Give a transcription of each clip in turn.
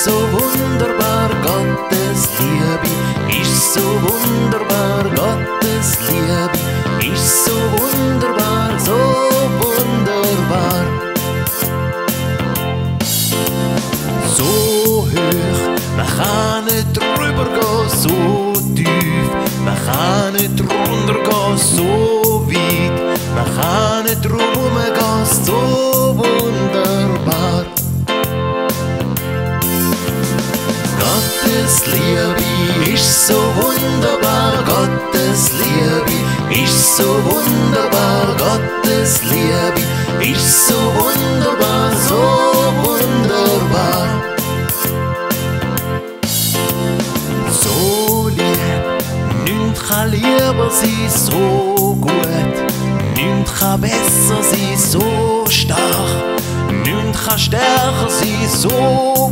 ist so wunderbar, Gottes Liebe ist so wunderbar, Gottes Liebe ist so wunderbar, so wunderbar. So hoch, man kann nicht drüber gehen, so tief, man kann nicht runter gehen, so weit, man kann nicht drum gehen, so wunderbar. Gottes Liebe ist so wunderbar, Gottes Liebe ist so wunderbar, Gottes Liebe ist so wunderbar, so wunderbar. So lieb, nichts kann lieber sein, so gut, nichts kann besser sein, so stark, nichts kann stärker sein, so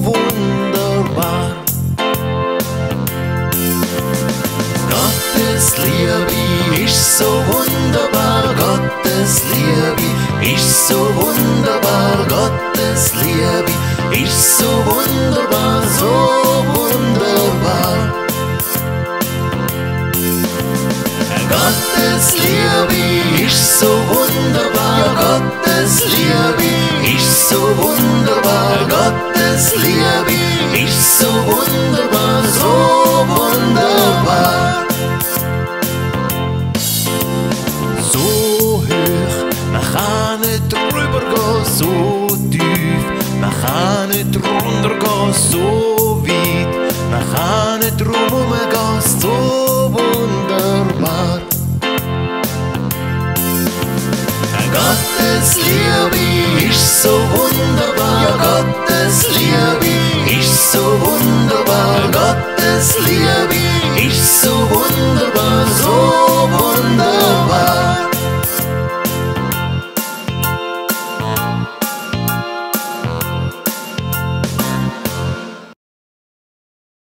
wunderbar. Gottes Liebe ist so wunderbar, Gottes Liebe ist so wunderbar, Gottes Liebe ist so wunderbar, so wunderbar. Gottes Liebe ist so wunderbar, Gottes Liebe ist so wunderbar, Gottes Liebe ist so wunderbar, so wunderbar. So hoch, man kann nicht drüber gehen, so tief, man kann nicht runter gehen, so weit, man kann nicht drum gehen, so wunderbar. Gottes Liebe ist so wunderbar, Gottes Liebe ist so wunderbar, Gottes Liebe